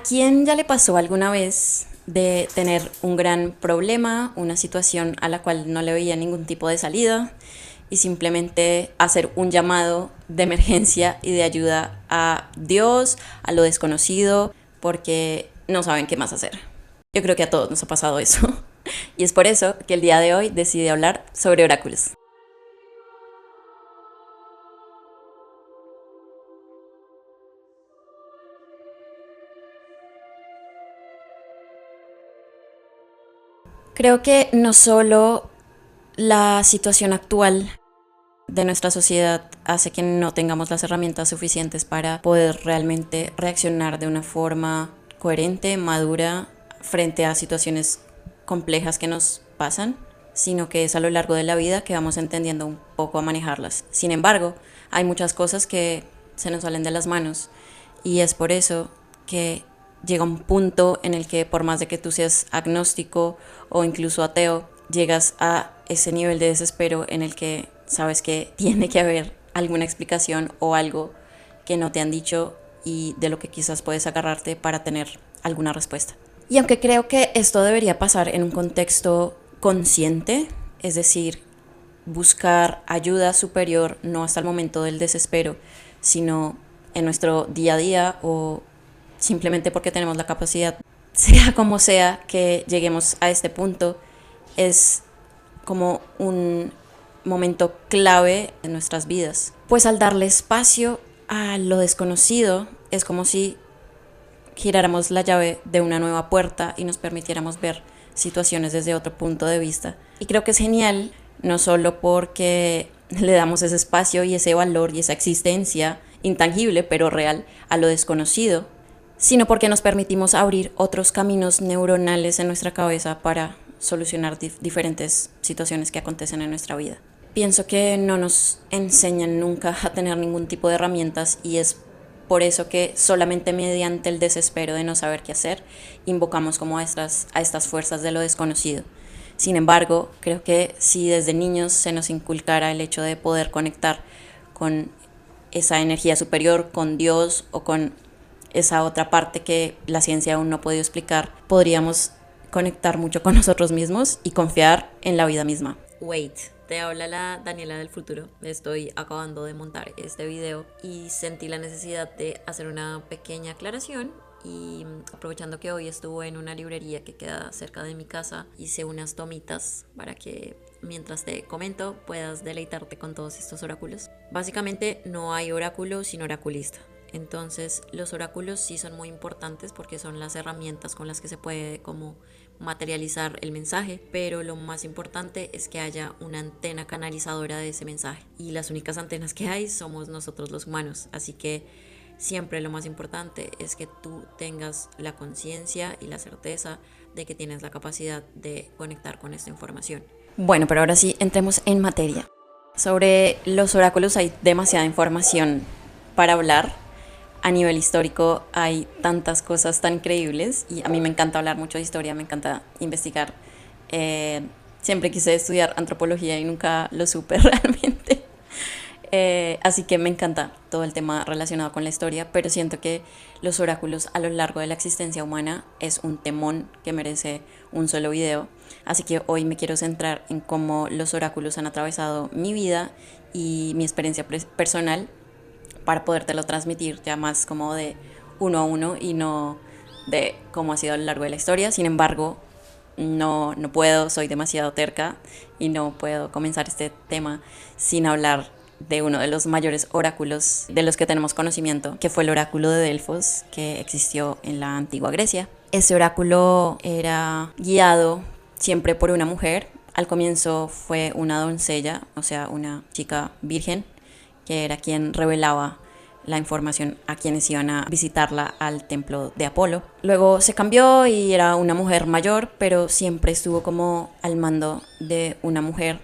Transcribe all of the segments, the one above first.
¿A quién ya le pasó alguna vez de tener un gran problema, una situación a la cual no le veía ningún tipo de salida y simplemente hacer un llamado de emergencia y de ayuda a Dios, a lo desconocido, porque no saben qué más hacer? Yo creo que a todos nos ha pasado eso. Y es por eso que el día de hoy decidí hablar sobre oráculos. Creo que no solo la situación actual de nuestra sociedad hace que no tengamos las herramientas suficientes para poder realmente reaccionar de una forma coherente, madura, frente a situaciones complejas que nos pasan, sino que es a lo largo de la vida que vamos entendiendo un poco a manejarlas. Sin embargo, hay muchas cosas que se nos salen de las manos y es por eso que llega un punto en el que por más de que tú seas agnóstico o incluso ateo, llegas a ese nivel de desespero en el que sabes que tiene que haber alguna explicación o algo que no te han dicho y de lo que quizás puedes agarrarte para tener alguna respuesta. Y aunque creo que esto debería pasar en un contexto consciente, es decir, buscar ayuda superior no hasta el momento del desespero, sino en nuestro día a día o simplemente porque tenemos la capacidad, sea como sea que lleguemos a este punto, es como un momento clave en nuestras vidas. Pues al darle espacio a lo desconocido, es como si giráramos la llave de una nueva puerta y nos permitiéramos ver situaciones desde otro punto de vista. Y creo que es genial, no solo porque le damos ese espacio y ese valor y esa existencia intangible pero real a lo desconocido, sino porque nos permitimos abrir otros caminos neuronales en nuestra cabeza para solucionar diferentes situaciones que acontecen en nuestra vida. Pienso que no nos enseñan nunca a tener ningún tipo de herramientas y es por eso que solamente mediante el desespero de no saber qué hacer, invocamos como a estas fuerzas de lo desconocido. Sin embargo, creo que si desde niños se nos inculcara el hecho de poder conectar con esa energía superior, con Dios o con esa otra parte que la ciencia aún no ha podido explicar, podríamos conectar mucho con nosotros mismos y confiar en la vida misma. Wait, te habla la Daniela del futuro. Estoy acabando de montar este video y sentí la necesidad de hacer una pequeña aclaración. Y aprovechando que hoy estuve en una librería que queda cerca de mi casa, hice unas tomitas para que mientras te comento puedas deleitarte con todos estos oráculos. Básicamente no hay oráculo sin oraculista. Entonces los oráculos sí son muy importantes porque son las herramientas con las que se puede como materializar el mensaje, pero lo más importante es que haya una antena canalizadora de ese mensaje y las únicas antenas que hay somos nosotros los humanos, así que siempre lo más importante es que tú tengas la conciencia y la certeza de que tienes la capacidad de conectar con esta información. Bueno, pero ahora sí, entremos en materia. Sobre los oráculos hay demasiada información para hablar. A nivel histórico hay tantas cosas tan increíbles y a mí me encanta hablar mucho de historia, me encanta investigar. Siempre quise estudiar antropología y nunca lo supe realmente. Así que me encanta todo el tema relacionado con la historia, pero siento que los oráculos a lo largo de la existencia humana es un temón que merece un solo video. Así que hoy me quiero centrar en cómo los oráculos han atravesado mi vida y mi experiencia personal para podértelo transmitir ya más como de uno a uno y no de cómo ha sido a lo largo de la historia. Sin embargo, no puedo, soy demasiado terca y no puedo comenzar este tema sin hablar de uno de los mayores oráculos de los que tenemos conocimiento, que fue el oráculo de Delfos, que existió en la antigua Grecia. Ese oráculo era guiado siempre por una mujer. Al comienzo fue una doncella, o sea, una chica virgen, que era quien revelaba la información a quienes iban a visitarla al templo de Apolo. Luego se cambió y era una mujer mayor, pero siempre estuvo como al mando de una mujer,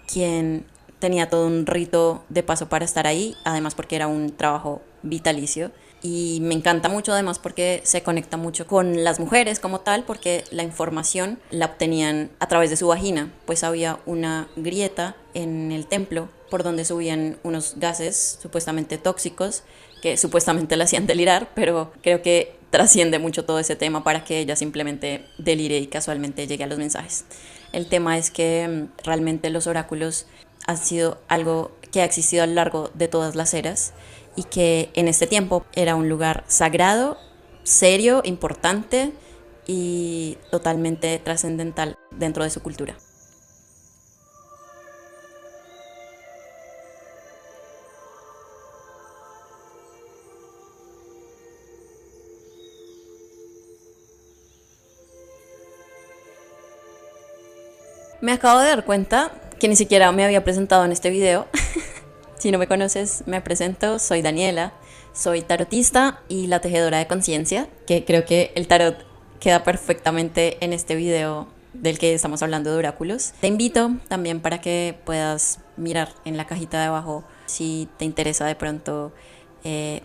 quien tenía todo un rito de paso para estar ahí, además porque era un trabajo vitalicio. Y me encanta mucho además porque se conecta mucho con las mujeres como tal, porque la información la obtenían a través de su vagina, pues había una grieta en el templo por donde subían unos gases supuestamente tóxicos que supuestamente la hacían delirar, pero creo que trasciende mucho todo ese tema para que ella simplemente delire y casualmente llegue a los mensajes. El tema es que realmente los oráculos han sido algo que ha existido a lo largo de todas las eras y que en este tiempo era un lugar sagrado, serio, importante y totalmente trascendental dentro de su cultura. Me acabo de dar cuenta que ni siquiera me había presentado en este video. Si no me conoces, me presento, soy Daniela, soy tarotista y la tejedora de conciencia, que creo que el tarot queda perfectamente en este video del que estamos hablando de oráculos. Te invito también para que puedas mirar en la cajita de abajo si te interesa de pronto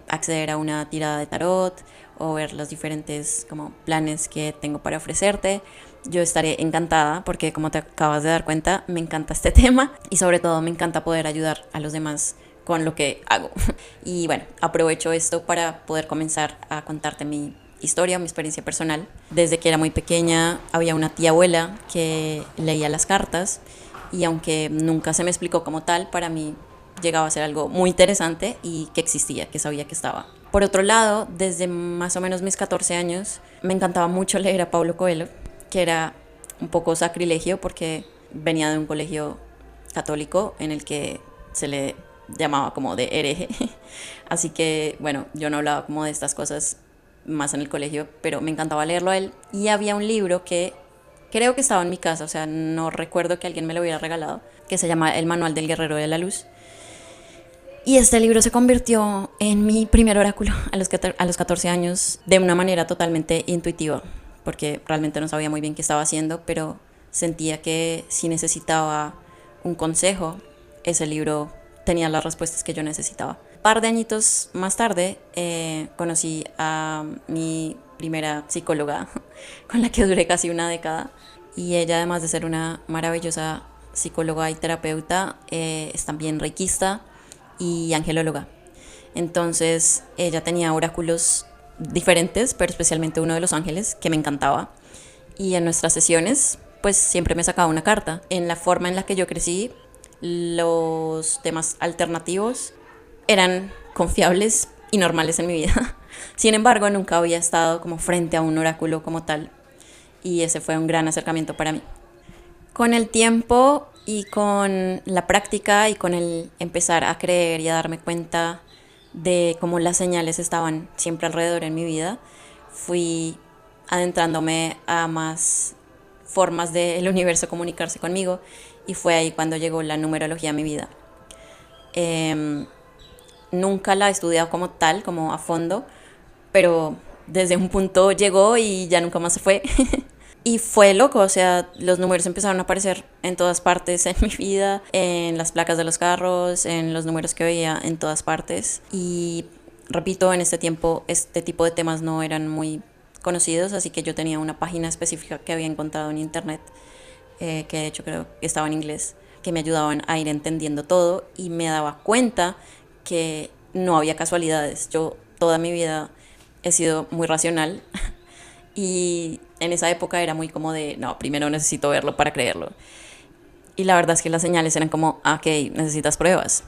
acceder a una tirada de tarot o ver los diferentes como planes que tengo para ofrecerte. Yo estaré encantada porque, como te acabas de dar cuenta, me encanta este tema y sobre todo me encanta poder ayudar a los demás con lo que hago. Y bueno, aprovecho esto para poder comenzar a contarte mi historia, mi experiencia personal. Desde que era muy pequeña había una tía abuela que leía las cartas y aunque nunca se me explicó como tal, para mí llegaba a ser algo muy interesante y que existía, que sabía que estaba. Por otro lado, desde más o menos mis 14 años, me encantaba mucho leer a Paulo Coelho, que era un poco sacrilegio porque venía de un colegio católico en el que se le llamaba como de hereje. Así que, bueno, yo no hablaba como de estas cosas más en el colegio, pero me encantaba leerlo a él. Y había un libro que creo que estaba en mi casa, o sea, no recuerdo que alguien me lo hubiera regalado, que se llama El Manual del Guerrero de la Luz. Y este libro se convirtió en mi primer oráculo a los 14 años de una manera totalmente intuitiva, porque realmente no sabía muy bien qué estaba haciendo, pero sentía que si necesitaba un consejo, ese libro tenía las respuestas que yo necesitaba. Un par de añitos más tarde conocí a mi primera psicóloga, con la que duré casi una década, y ella, además de ser una maravillosa psicóloga y terapeuta, es también reikista y angelóloga. Entonces ella tenía oráculos diferentes, pero especialmente uno de los ángeles que me encantaba. Y en nuestras sesiones, pues siempre me sacaba una carta. En la forma en la que yo crecí, los temas alternativos eran confiables y normales en mi vida. Sin embargo, nunca había estado como frente a un oráculo como tal. Y ese fue un gran acercamiento para mí. Con el tiempo y con la práctica y con el empezar a creer y a darme cuenta de cómo las señales estaban siempre alrededor en mi vida, fui adentrándome a más formas del universo comunicarse conmigo y fue ahí cuando llegó la numerología a mi vida. Nunca la he estudiado como tal, como a fondo, pero desde un punto llegó y ya nunca más se fue. Y fue loco, o sea, los números empezaron a aparecer en todas partes en mi vida, en las placas de los carros, en los números que veía en todas partes. Y repito, en este tiempo este tipo de temas no eran muy conocidos, así que yo tenía una página específica que había encontrado en internet, que de hecho creo que estaba en inglés, que me ayudaban a ir entendiendo todo y me daba cuenta que no había casualidades. Yo toda mi vida he sido muy racional y en esa época era muy como de, no, primero necesito verlo para creerlo. Y la verdad es que las señales eran como, ok, necesitas pruebas.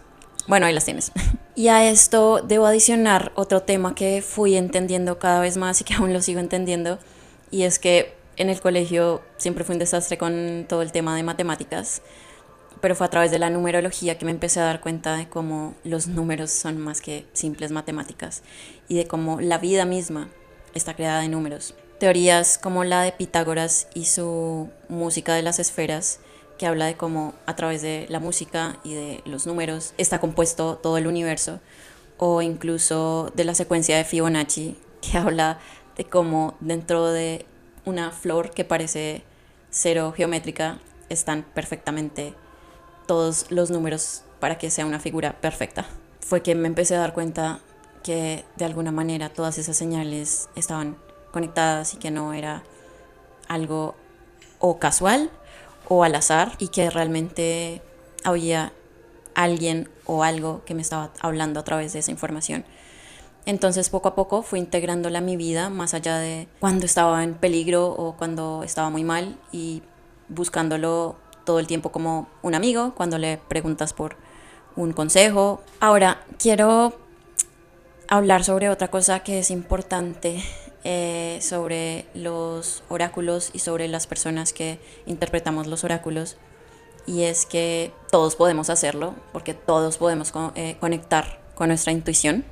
Bueno, ahí las tienes. Y a esto debo adicionar otro tema que fui entendiendo cada vez más y que aún lo sigo entendiendo. Y es que en el colegio siempre fui un desastre con todo el tema de matemáticas. Pero fue a través de la numerología que me empecé a dar cuenta de cómo los números son más que simples matemáticas. Y de cómo la vida misma está creada de números. Teorías como la de Pitágoras y su música de las esferas, que habla de cómo a través de la música y de los números está compuesto todo el universo, o incluso de la secuencia de Fibonacci, que habla de cómo dentro de una flor que parece cero geométrica están perfectamente todos los números para que sea una figura perfecta. Fue que me empecé a dar cuenta que de alguna manera todas esas señales estaban conectadas y que no era algo o casual o al azar y que realmente había alguien o algo que me estaba hablando a través de esa información. Entonces poco a poco fui integrándola a mi vida, más allá de cuando estaba en peligro o cuando estaba muy mal, y buscándolo todo el tiempo como un amigo, cuando le preguntas por un consejo. Ahora, quiero hablar sobre otra cosa que es importante, sobre los oráculos y sobre las personas que interpretamos los oráculos. Y es que todos podemos hacerlo, porque todos podemos conectar con nuestra intuición,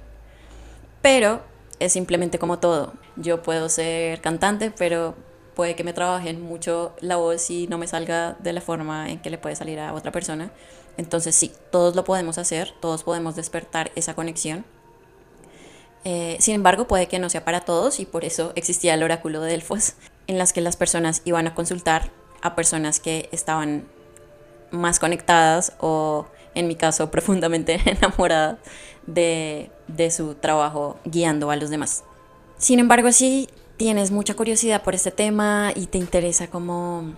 pero es simplemente como todo. Yo puedo ser cantante, pero puede que me trabajen mucho la voz y no me salga de la forma en que le puede salir a otra persona. Entonces sí, todos lo podemos hacer, todos podemos despertar esa conexión. Sin embargo, puede que no sea para todos, y por eso existía el oráculo de Delfos, en las que las personas iban a consultar a personas que estaban más conectadas o, en mi caso, profundamente enamoradas de su trabajo guiando a los demás. Sin embargo, si tienes mucha curiosidad por este tema y te interesa cómo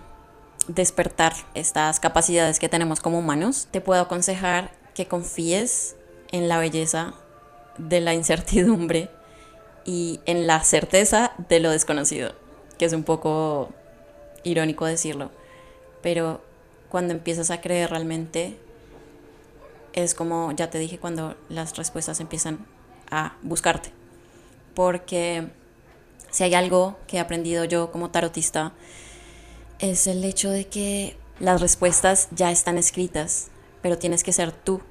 despertar estas capacidades que tenemos como humanos, te puedo aconsejar que confíes en la belleza de la incertidumbre y en la certeza de lo desconocido, que es un poco irónico decirlo, pero cuando empiezas a creer realmente, es como ya te dije, cuando las respuestas empiezan a buscarte. Porque si hay algo que he aprendido yo como tarotista, es el hecho de que las respuestas ya están escritas, pero tienes que ser tú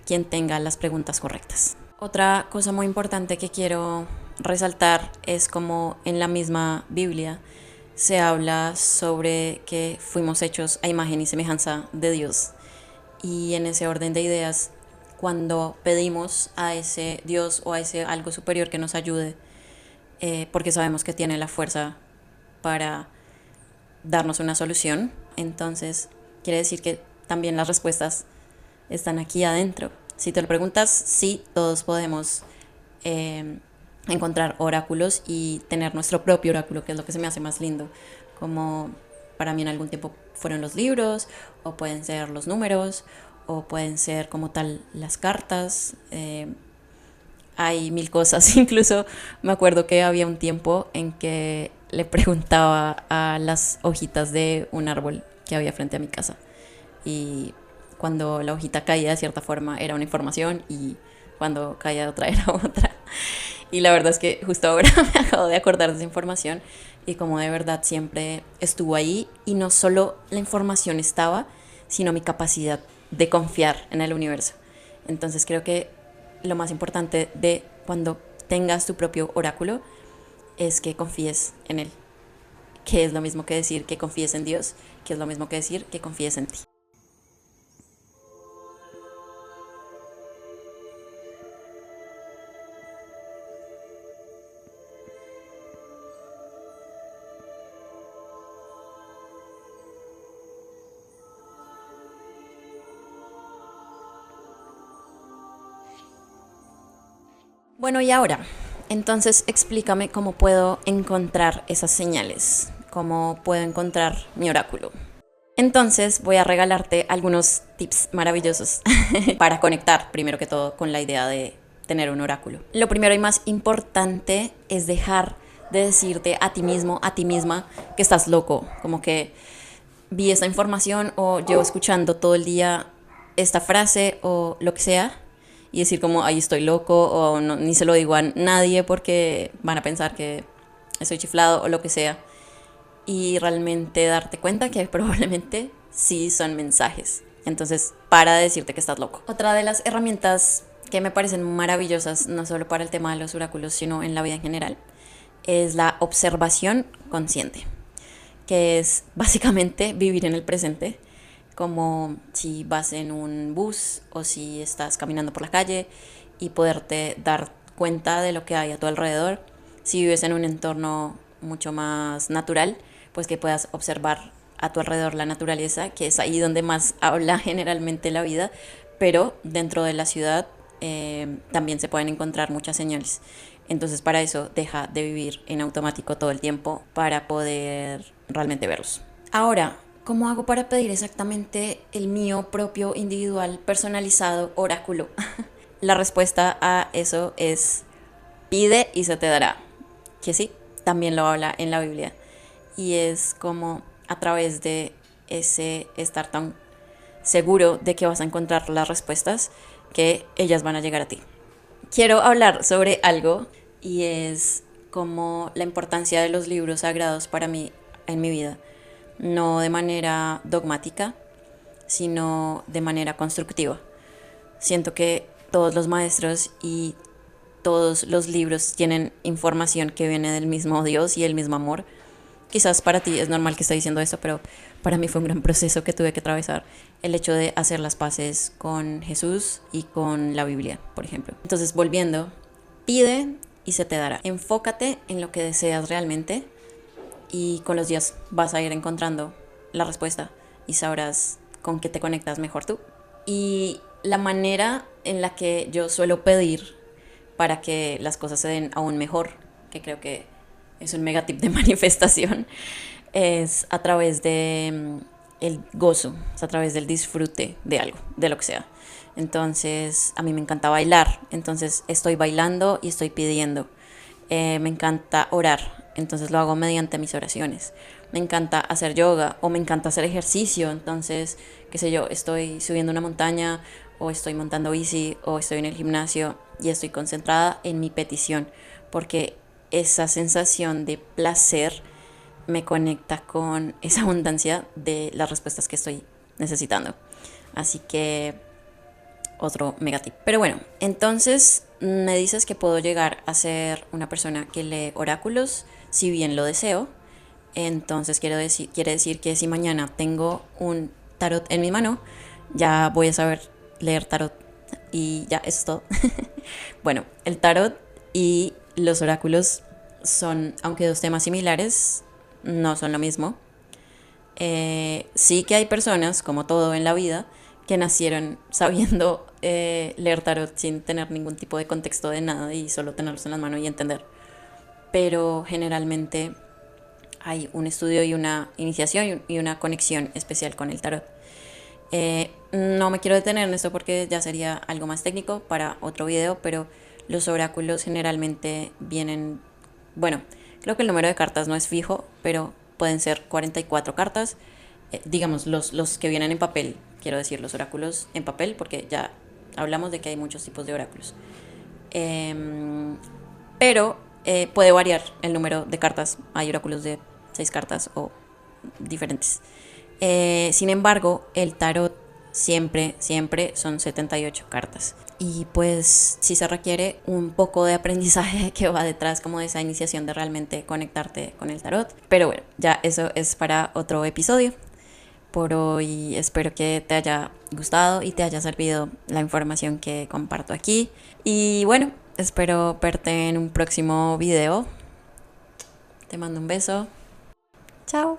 quien tenga las preguntas correctas. Otra cosa muy importante que quiero resaltar es como en la misma Biblia se habla sobre que fuimos hechos a imagen y semejanza de Dios. Y en ese orden de ideas, cuando pedimos a ese Dios o a ese algo superior que nos ayude, porque sabemos que tiene la fuerza para darnos una solución, entonces quiere decir que también las respuestas están aquí adentro. Si te lo preguntas, sí, todos podemos encontrar oráculos y tener nuestro propio oráculo, que es lo que se me hace más lindo. Como para mí en algún tiempo fueron los libros, o pueden ser los números, o pueden ser como tal las cartas. Hay mil cosas. Incluso me acuerdo que había un tiempo en que le preguntaba a las hojitas de un árbol que había frente a mi casa, y cuando la hojita caía de cierta forma era una información, y cuando caía de otra era otra. Y la verdad es que justo ahora me acabo de acordar de esa información, y como de verdad siempre estuvo ahí, y no solo la información estaba, sino mi capacidad de confiar en el universo. Entonces creo que lo más importante de cuando tengas tu propio oráculo es que confíes en él, que es lo mismo que decir que confíes en Dios, que es lo mismo que decir que confíes en ti. Bueno, y ahora, entonces explícame cómo puedo encontrar esas señales, cómo puedo encontrar mi oráculo. Entonces voy a regalarte algunos tips maravillosos para conectar, primero que todo, con la idea de tener un oráculo. Lo primero y más importante es dejar de decirte a ti mismo, a ti misma, que estás loco, como que vi esta información o llevo escuchando todo el día esta frase o lo que sea, y decir como, ahí estoy loco, o no, ni se lo digo a nadie porque van a pensar que estoy chiflado o lo que sea, y realmente darte cuenta que probablemente sí son mensajes. Entonces, para de decirte que estás loco. Otra de las herramientas que me parecen maravillosas, no solo para el tema de los oráculos, sino en la vida en general, es la observación consciente, que es básicamente vivir en el presente, como si vas en un bus o si estás caminando por la calle, y poderte dar cuenta de lo que hay a tu alrededor. Si vives en un entorno mucho más natural, pues que puedas observar a tu alrededor la naturaleza, que es ahí donde más habla generalmente la vida, pero dentro de la ciudad también se pueden encontrar muchas señales. Entonces para eso deja de vivir en automático todo el tiempo para poder realmente verlos. Ahora, ¿cómo hago para pedir exactamente el mío propio, individual, personalizado oráculo? La respuesta a eso es pide y se te dará, que sí, también lo habla en la Biblia. Y es como a través de ese estar tan seguro de que vas a encontrar las respuestas, que ellas van a llegar a ti. Quiero hablar sobre algo y es como la importancia de los libros sagrados para mí en mi vida, no de manera dogmática, sino de manera constructiva. Siento que todos los maestros y todos los libros tienen información que viene del mismo Dios y el mismo amor. Quizás para ti es normal que esté diciendo esto, pero para mí fue un gran proceso que tuve que atravesar. El hecho de hacer las paces con Jesús y con la Biblia, por ejemplo. Entonces, volviendo, pide y se te dará. Enfócate en lo que deseas realmente y con los días vas a ir encontrando la respuesta y sabrás con qué te conectas mejor tú. Y la manera en la que yo suelo pedir para que las cosas se den aún mejor, que creo que es un megatip de manifestación, es a través de el gozo, es a través del disfrute de algo, de lo que sea. Entonces, a mí me encanta bailar, entonces estoy bailando y estoy pidiendo. Me encanta orar, entonces lo hago mediante mis oraciones. Me encanta hacer yoga o me encanta hacer ejercicio, entonces, qué sé yo, estoy subiendo una montaña o estoy montando bici o estoy en el gimnasio y estoy concentrada en mi petición, porque esa sensación de placer me conecta con esa abundancia de las respuestas que estoy necesitando. Así que otro megatip. Pero bueno, entonces me dices que puedo llegar a ser una persona que lee oráculos, si bien lo deseo. Entonces quiere decir que si mañana tengo un tarot en mi mano, ya voy a saber leer tarot. Y ya, eso es todo. Bueno, el tarot y los oráculos son, aunque dos temas similares, no son lo mismo. Sí que hay personas, como todo en la vida, que nacieron sabiendo leer tarot sin tener ningún tipo de contexto de nada y solo tenerlos en las manos y entender. Pero generalmente hay un estudio y una iniciación y una conexión especial con el tarot. No me quiero detener en esto porque ya sería algo más técnico para otro video, pero los oráculos generalmente vienen, bueno, creo que el número de cartas no es fijo, pero pueden ser 44 cartas, digamos los que vienen en papel, quiero decir los oráculos en papel, porque ya hablamos de que hay muchos tipos de oráculos. Pero puede variar el número de cartas, hay oráculos de 6 cartas o diferentes. Sin embargo, el tarot siempre son 78 cartas. Y pues sí se requiere un poco de aprendizaje que va detrás como de esa iniciación de realmente conectarte con el tarot. Pero bueno, ya eso es para otro episodio. Por hoy espero que te haya gustado y te haya servido la información que comparto aquí. Y bueno, espero verte en un próximo video. Te mando un beso. Chao.